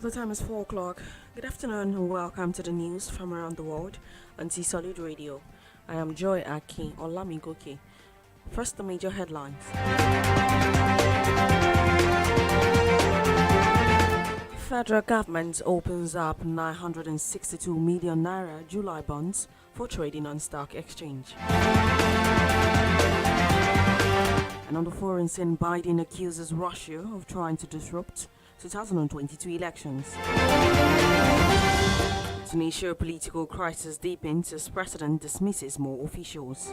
The time is 4 o'clock. Good afternoon and welcome to the news from around the world on T-Solid Radio. I am Joy Aki Olamigoke. First, the major headlines. Federal government opens up 962 million naira July bonds for trading on stock exchange. And on the foreign scene, Biden accuses Russia of trying to disrupt 2022 elections. Tunisia political crisis deepens as president dismisses more officials.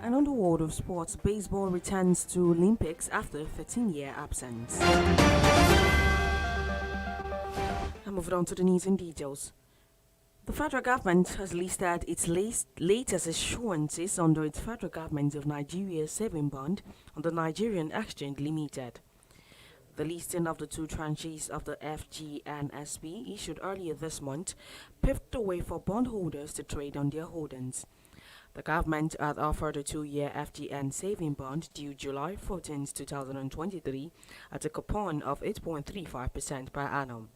And on the world of sports, baseball returns to Olympics after a 13-year absence. And moving on to the news in details. The federal government has listed its latest issuances under its federal government of Nigeria saving bond on the Nigerian Exchange Limited. The listing of the two tranches of the FGNSB issued earlier this month paved the way for bondholders to trade on their holdings. The government had offered a 2-year FGN saving bond due July 14, 2023 at a coupon of 8.35% per annum.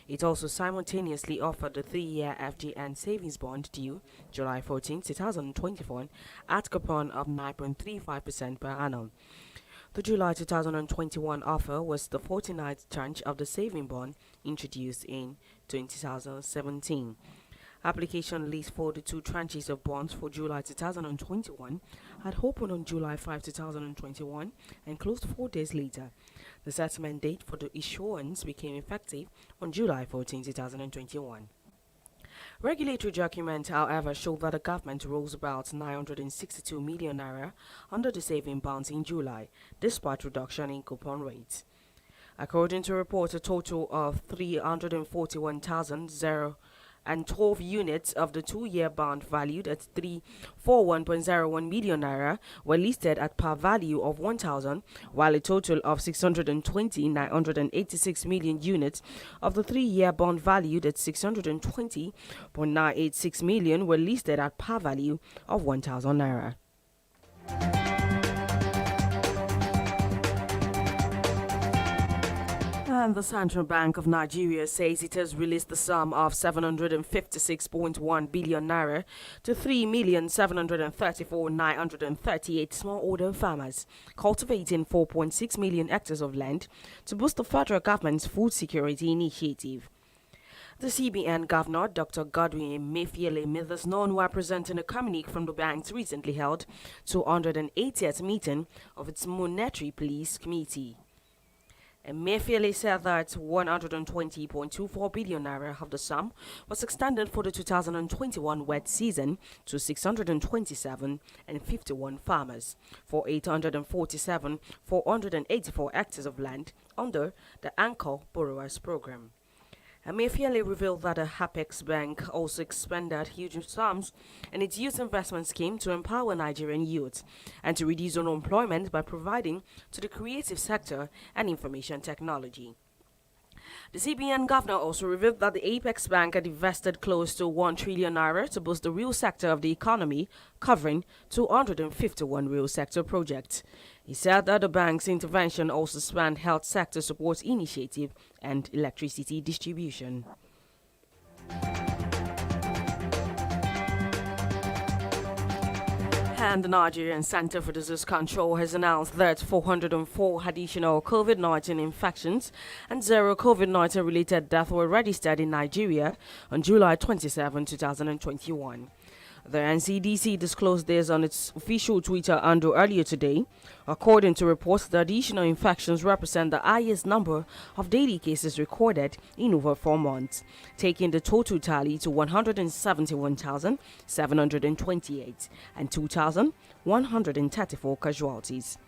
It also simultaneously offered a 3-year FGN savings bond due July 14, 2024 at a coupon of 9.35% per annum. The July 2021 offer was the 49th tranche of the saving bond introduced in 2017. Application list for the two tranches of bonds for July 2021 had opened on July 5, 2021 and closed 4 days later. The settlement date for the issuance became effective on July 14, 2021. Regulatory documents, however, show that the government rose about 962 million naira under the saving bonds in July, despite reduction in coupon rates. According to reports, a total of 341,012 units of the 2-year bond valued at 341.01 million naira were listed at par value of 1,000, while a total of 620,986 million units of the 3-year bond valued at 620.986 million were listed at par value of 1,000 naira. And the Central Bank of Nigeria says it has released the sum of 756.1 billion naira to 3,734,938 smallholder farmers cultivating 4.6 million hectares of land to boost the federal government's food security initiative. The CBN Governor, Dr. Godwin Emefiele, made this known while presenting a communique from the bank's recently held 280th meeting of its Monetary Policy Committee. Emefiele said that 120.24 billion naira of the sum was extended for the 2021 wet season to 627,051 farmers for 847,484 hectares of land under the Anchor Borrowers Program. Emefiele revealed that the Apex Bank also expended huge sums in its youth investment scheme to empower Nigerian youth and to reduce unemployment by providing to the creative sector and information technology. The CBN governor also revealed that the Apex Bank had invested close to 1 trillion naira to boost the real sector of the economy, covering 251 real sector projects. He said that the bank's intervention also spanned health sector support initiative and electricity distribution. And the Nigerian Center for Disease Control has announced that 404 additional COVID-19 infections and 0 COVID-19 related deaths were registered in Nigeria on July 27, 2021. The NCDC disclosed this on its official Twitter handle earlier today. According to reports, the additional infections represent the highest number of daily cases recorded in over 4 months, taking the total tally to 171,728 and 2,134 casualties.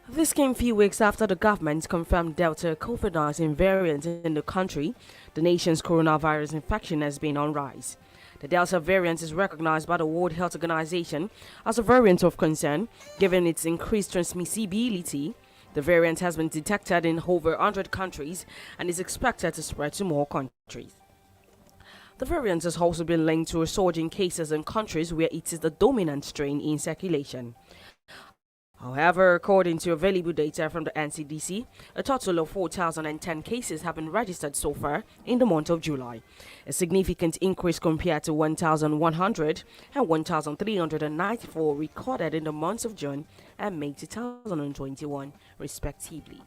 This came a few weeks after the government confirmed Delta COVID-19 variant in the country. The nation's coronavirus infection has been on rise. The Delta variant is recognized by the World Health Organization as a variant of concern, given its increased transmissibility. The variant has been detected in over 100 countries and is expected to spread to more countries. The variant has also been linked to a surge in cases in countries where it is the dominant strain in circulation. However, according to available data from the NCDC, a total of 4,010 cases have been registered so far in the month of July, a significant increase compared to 1,100 and 1,394 recorded in the months of June and May 2021, respectively.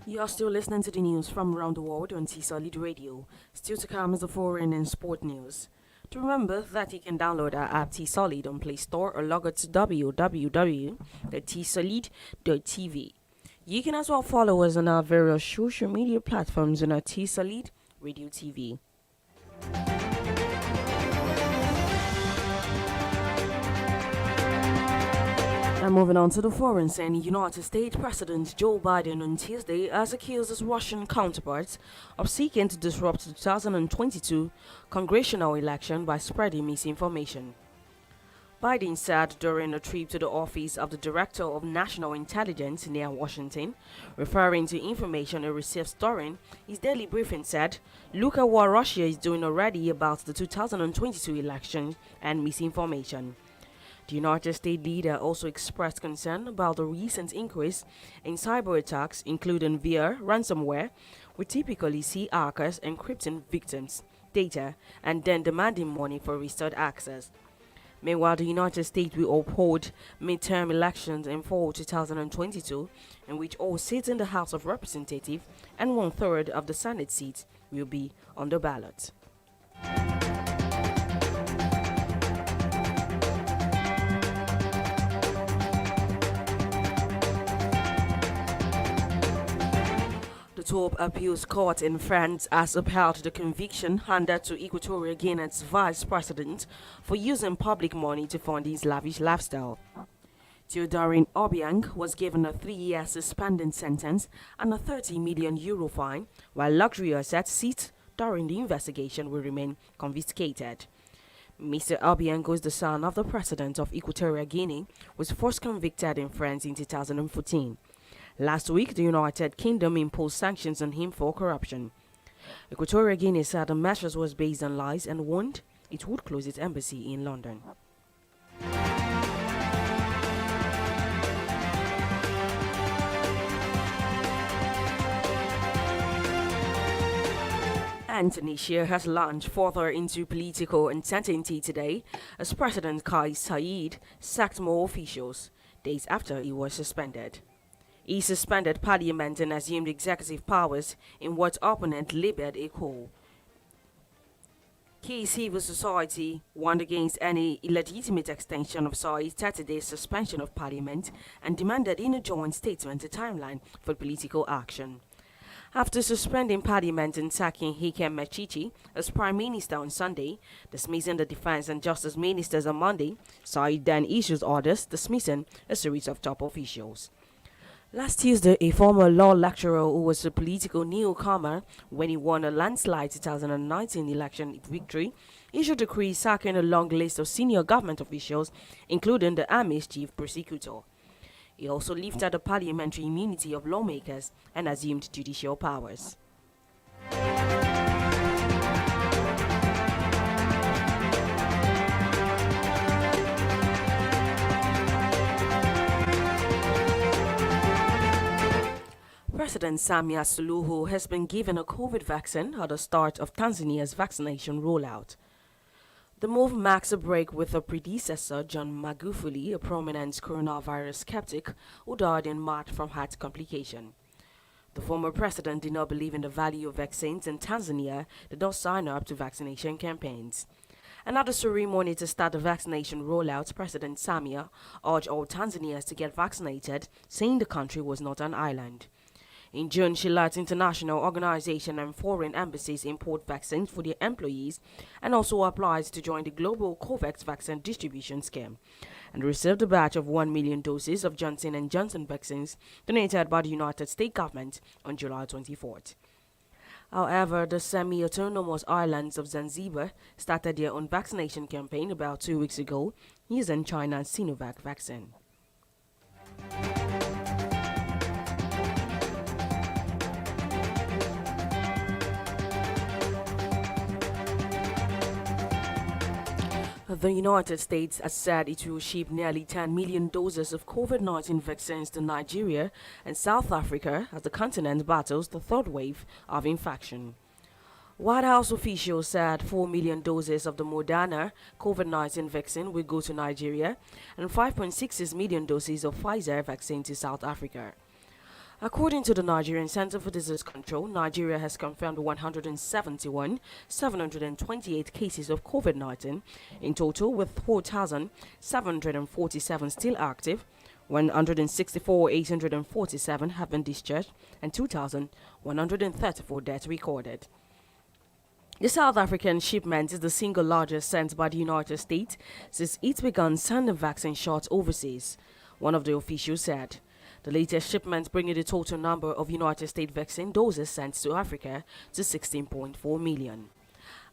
You are still listening to the news from around the world on T-Solid Radio. Still to come is the foreign and sport news. To remember that you can download our app T-Solid on Play Store or log on to www.tsolid.tv. You can as well follow us on our various social media platforms on our T-Solid Radio TV. And moving on to the foreign scene, United States President Joe Biden on Tuesday has accused his Russian counterparts of seeking to disrupt the 2022 congressional election by spreading misinformation. Biden said during a trip to the office of the Director of National Intelligence near Washington, referring to information he received during his daily briefing, said, "Look at what Russia is doing already about the 2022 election and misinformation." The United States leader also expressed concern about the recent increase in cyber attacks, including via ransomware, we typically see hackers encrypting victims' data and then demanding money for restored access. Meanwhile, the United States will uphold midterm elections in fall 2022, in which all seats in the House of Representatives and 1/3 of the Senate seats will be on the ballot. The top appeals court in France has upheld the conviction handed to Equatorial Guinea's vice president for using public money to fund his lavish lifestyle. Théodore Obiang was given a 3-year suspended sentence and a €30 million fine, while luxury assets seized during the investigation will remain confiscated. Mr. Obiang is the son of the president of Equatorial Guinea, was first convicted in France in 2014. Last week, the United Kingdom imposed sanctions on him for corruption. Equatorial Guinea said the measures was based on lies and warned it would close its embassy in London. And Tunisia has launched further into political uncertainty today as President Kais Saied sacked more officials, days after he was suspended. He suspended parliament and assumed executive powers in what opponent labeled a coup. Key civil society warned against any illegitimate extension of Saied's 30-day suspension of parliament and demanded in a joint statement a timeline for political action. After suspending parliament and sacking Hichem Mechichi as prime minister on Sunday, dismissing the defense and justice ministers on Monday, Saied then issued orders dismissing a series of top officials. Last Tuesday, a former law lecturer who was a political newcomer when he won a landslide 2019 election victory issued a decree sacking a long list of senior government officials, including the Army's chief prosecutor. He also lifted the parliamentary immunity of lawmakers and assumed judicial powers. President Samia Suluhu has been given a COVID vaccine at the start of Tanzania's vaccination rollout. The move marks a break with her predecessor, John Magufuli, a prominent coronavirus skeptic who died in March from heart complication. The former president did not believe in the value of vaccines, and Tanzania did not sign up to vaccination campaigns. Another ceremony to start the vaccination rollout, President Samia urged all Tanzanians to get vaccinated, saying the country was not an island. In June, she let international organizations and foreign embassies import vaccines for their employees and also applied to join the global COVAX vaccine distribution scheme and received a batch of 1 million doses of Johnson & Johnson vaccines donated by the United States government on July 24th. However, the semi-autonomous islands of Zanzibar started their own vaccination campaign about 2 weeks ago using China's Sinovac vaccine. The United States has said it will ship nearly 10 million doses of COVID-19 vaccines to Nigeria and South Africa as the continent battles the third wave of infection. White House officials said 4 million doses of the Moderna COVID-19 vaccine will go to Nigeria and 5.66 million doses of Pfizer vaccine to South Africa. According to the Nigerian Center for Disease Control, Nigeria has confirmed 171,728 cases of COVID-19 in total, with 4,747 still active, 164,847 have been discharged, and 2,134 deaths recorded. The South African shipment is the single largest sent by the United States since it began sending vaccine shots overseas, one of the officials said. The latest shipment bringing the total number of United States vaccine doses sent to Africa to 16.4 million.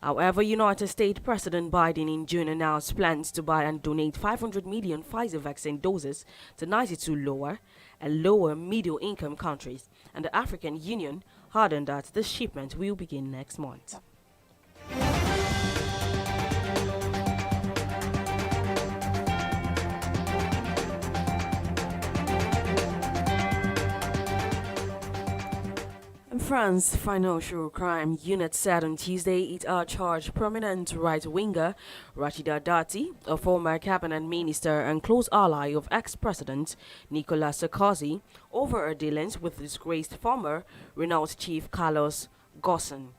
However, United States President Biden in June announced plans to buy and donate 500 million Pfizer vaccine doses to 92 lower and lower middle-income countries, and the African Union hardened that this shipment will begin next month. France Financial Crime Unit said on Tuesday it had charged prominent right-winger Rachida Dati, a former cabinet minister and close ally of ex-president Nicolas Sarkozy, over her dealings with disgraced former Renault chief Carlos Ghosn.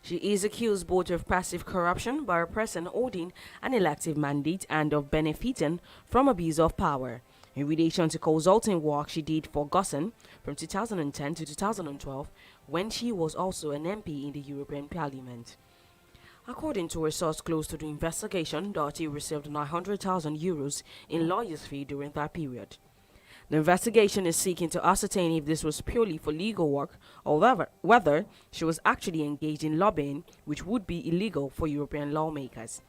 She is accused both of passive corruption by a person holding an elective mandate and of benefiting from abuse of power in relation to consulting work she did for Ghosn from 2010 to 2012, when she was also an MP in the European Parliament. According to a source close to the investigation, Doughty received €900,000 in lawyer's fee during that period. The investigation is seeking to ascertain if this was purely for legal work or whether she was actually engaged in lobbying, which would be illegal for European lawmakers.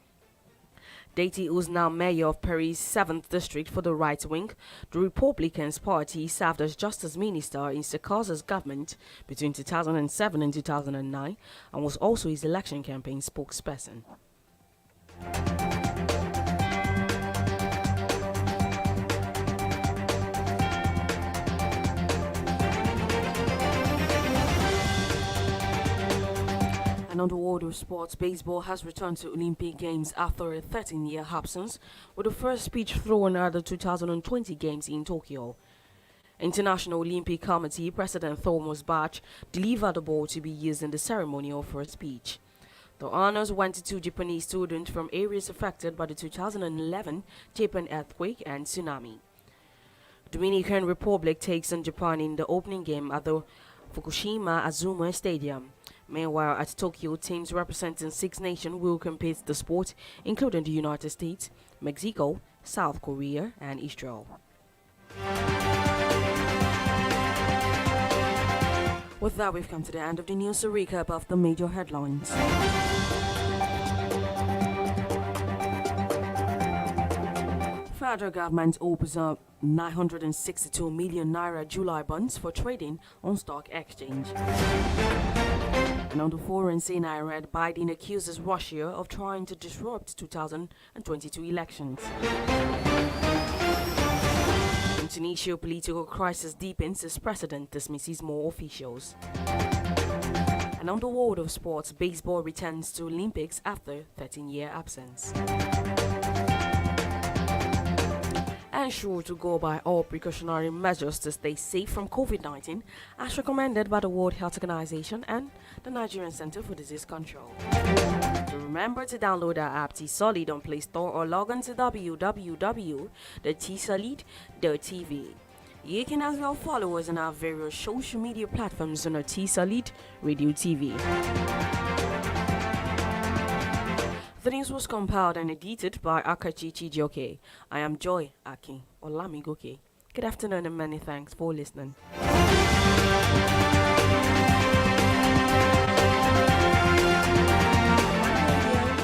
Dati, who is now mayor of Paris' 7th district for the right wing, the Republicans Party, served as justice minister in Sarkozy's government between 2007 and 2009 and was also his election campaign spokesperson. And on the world of sports, baseball has returned to Olympic Games after a 13-year absence, with the first pitch thrown at the 2020 Games in Tokyo. International Olympic Committee President Thomas Bach delivered the ball to be used in the ceremony of first pitch. The honors went to two Japanese students from areas affected by the 2011 Japan earthquake and tsunami. Dominican Republic takes on Japan in the opening game at the Fukushima Azuma Stadium. Meanwhile, at Tokyo, teams representing 6 nations will compete in the sport, including the United States, Mexico, South Korea, and Israel. With that, we've come to the end of the news, a recap of the major headlines. Federal government opens up 962 million naira July bonds for trading on stock exchange. And on the foreign scene, I read Biden accuses Russia of trying to disrupt 2022 elections. In Tunisia, political crisis deepens as president dismisses more officials. And on the world of sports, baseball returns to Olympics after 13-year absence. Ensure to go by all precautionary measures to stay safe from COVID-19 as recommended by the World Health Organization and the Nigerian Center for Disease Control. So remember to download our app T-Solid on Play Store or log on to www.tsolid.tv. You can as well follow us on our various social media platforms on our T-Solid Radio TV. The news was compiled and edited by Akachi Chijioke. I am Joy Aki Olamigoke. Good afternoon and many thanks for listening.